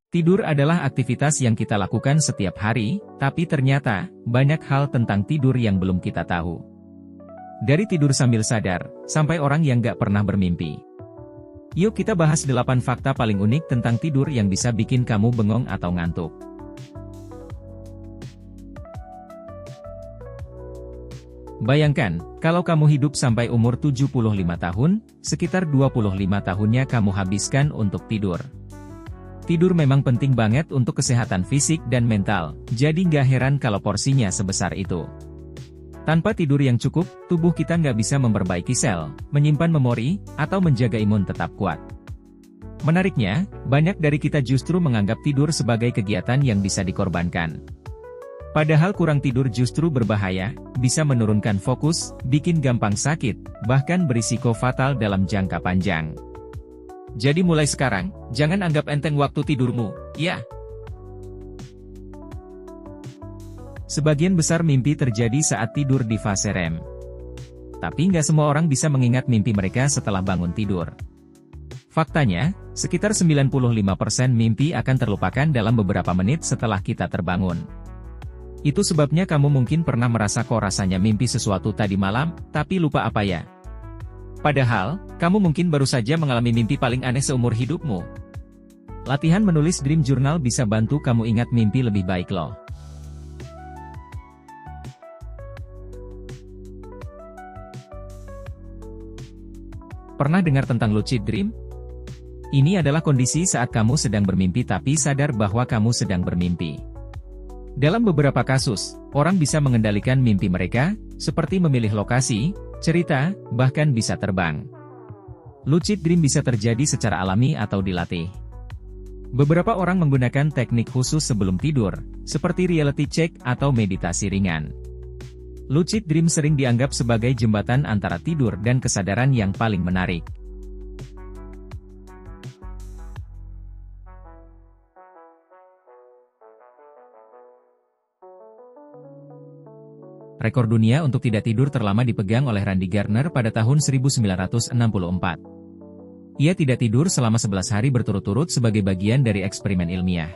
Tidur adalah aktivitas yang kita lakukan setiap hari, tapi ternyata, banyak hal tentang tidur yang belum kita tahu. Dari tidur sambil sadar, sampai orang yang gak pernah bermimpi. Yuk kita bahas 8 fakta paling unik tentang tidur yang bisa bikin kamu bengong atau ngantuk. Bayangkan, kalau kamu hidup sampai umur 75 tahun, sekitar 25 tahunnya kamu habiskan untuk tidur. Tidur memang penting banget untuk kesehatan fisik dan mental, jadi nggak heran kalau porsinya sebesar itu. Tanpa tidur yang cukup, tubuh kita nggak bisa memperbaiki sel, menyimpan memori, atau menjaga imun tetap kuat. Menariknya, banyak dari kita justru menganggap tidur sebagai kegiatan yang bisa dikorbankan. Padahal kurang tidur justru berbahaya, bisa menurunkan fokus, bikin gampang sakit, bahkan berisiko fatal dalam jangka panjang. Jadi mulai sekarang, jangan anggap enteng waktu tidurmu, ya. Sebagian besar mimpi terjadi saat tidur di fase REM. Tapi nggak semua orang bisa mengingat mimpi mereka setelah bangun tidur. Faktanya, sekitar 95% mimpi akan terlupakan dalam beberapa menit setelah kita terbangun. Itu sebabnya kamu mungkin pernah merasa kok rasanya mimpi sesuatu tadi malam, tapi lupa apa ya. Padahal, kamu mungkin baru saja mengalami mimpi paling aneh seumur hidupmu. Latihan menulis Dream Journal bisa bantu kamu ingat mimpi lebih baik loh. Pernah dengar tentang lucid dream? Ini adalah kondisi saat kamu sedang bermimpi tapi sadar bahwa kamu sedang bermimpi. Dalam beberapa kasus, orang bisa mengendalikan mimpi mereka, seperti memilih lokasi, cerita, bahkan bisa terbang. Lucid dream bisa terjadi secara alami atau dilatih. Beberapa orang menggunakan teknik khusus sebelum tidur, seperti reality check atau meditasi ringan. Lucid dream sering dianggap sebagai jembatan antara tidur dan kesadaran yang paling menarik. Rekor dunia untuk tidak tidur terlama dipegang oleh Randy Gardner pada tahun 1964. Ia tidak tidur selama 11 hari berturut-turut sebagai bagian dari eksperimen ilmiah.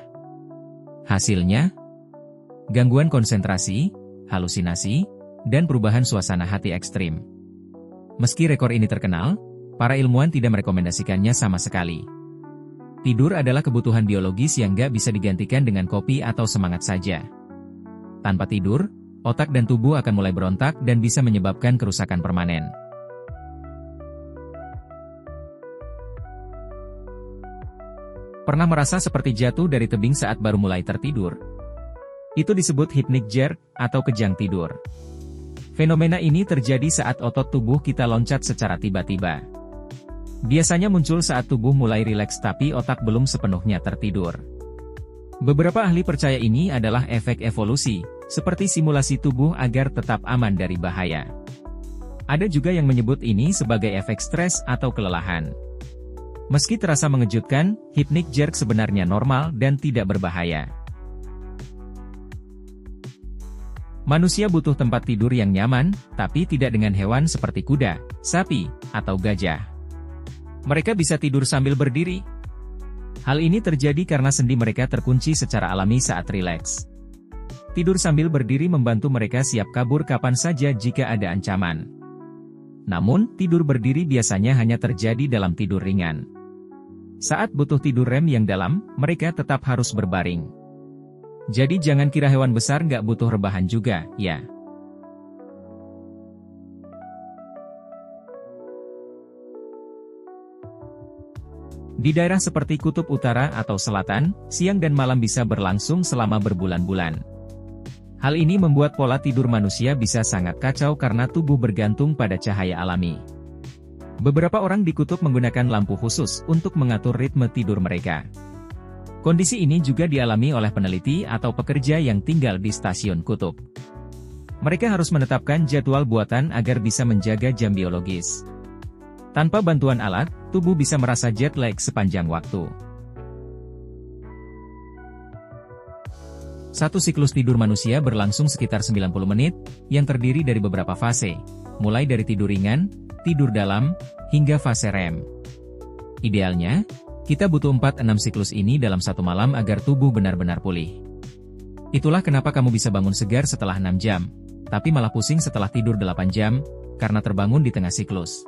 Hasilnya, gangguan konsentrasi, halusinasi, dan perubahan suasana hati ekstrim. Meski rekor ini terkenal, para ilmuwan tidak merekomendasikannya sama sekali. Tidur adalah kebutuhan biologis yang gak bisa digantikan dengan kopi atau semangat saja. Tanpa tidur, otak dan tubuh akan mulai berontak dan bisa menyebabkan kerusakan permanen. Pernah merasa seperti jatuh dari tebing saat baru mulai tertidur? Itu disebut hypnic jerk atau kejang tidur. Fenomena ini terjadi saat otot tubuh kita loncat secara tiba-tiba. Biasanya muncul saat tubuh mulai rileks tapi otak belum sepenuhnya tertidur. Beberapa ahli percaya ini adalah efek evolusi, seperti simulasi tubuh agar tetap aman dari bahaya. Ada juga yang menyebut ini sebagai efek stres atau kelelahan. Meski terasa mengejutkan, hypnic jerk sebenarnya normal dan tidak berbahaya. Manusia butuh tempat tidur yang nyaman, tapi tidak dengan hewan seperti kuda, sapi, atau gajah. Mereka bisa tidur sambil berdiri. Hal ini terjadi karena sendi mereka terkunci secara alami saat rileks. Tidur sambil berdiri membantu mereka siap kabur kapan saja jika ada ancaman. Namun, tidur berdiri biasanya hanya terjadi dalam tidur ringan. Saat butuh tidur REM yang dalam, mereka tetap harus berbaring. Jadi jangan kira hewan besar nggak butuh rebahan juga, ya. Di daerah seperti Kutub Utara atau Selatan, siang dan malam bisa berlangsung selama berbulan-bulan. Hal ini membuat pola tidur manusia bisa sangat kacau karena tubuh bergantung pada cahaya alami. Beberapa orang di kutub menggunakan lampu khusus untuk mengatur ritme tidur mereka. Kondisi ini juga dialami oleh peneliti atau pekerja yang tinggal di stasiun kutub. Mereka harus menetapkan jadwal buatan agar bisa menjaga jam biologis. Tanpa bantuan alat, tubuh bisa merasa jet lag sepanjang waktu. Satu siklus tidur manusia berlangsung sekitar 90 menit, yang terdiri dari beberapa fase, mulai dari tidur ringan, tidur dalam, hingga fase REM. Idealnya, Kita butuh 4-6 siklus ini dalam satu malam agar tubuh benar-benar pulih. Itulah kenapa kamu bisa bangun segar setelah 6 jam, tapi malah pusing setelah tidur 8 jam, karena terbangun di tengah siklus.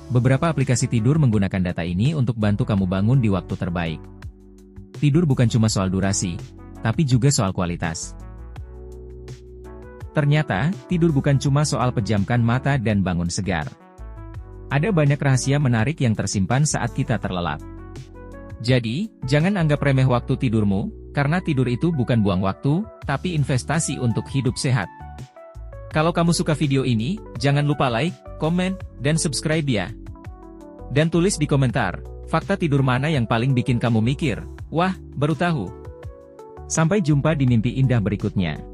Beberapa aplikasi tidur menggunakan data ini untuk bantu kamu bangun di waktu terbaik. Tidur bukan cuma soal durasi, tapi juga soal kualitas. Ternyata, tidur bukan cuma soal pejamkan mata dan bangun segar. Ada banyak rahasia menarik yang tersimpan saat kita terlelap. Jadi, jangan anggap remeh waktu tidurmu, karena tidur itu bukan buang waktu, tapi investasi untuk hidup sehat. Kalau kamu suka video ini, jangan lupa like, komen, dan subscribe ya. Dan tulis di komentar, fakta tidur mana yang paling bikin kamu mikir, wah, baru tahu. Sampai jumpa di mimpi indah berikutnya.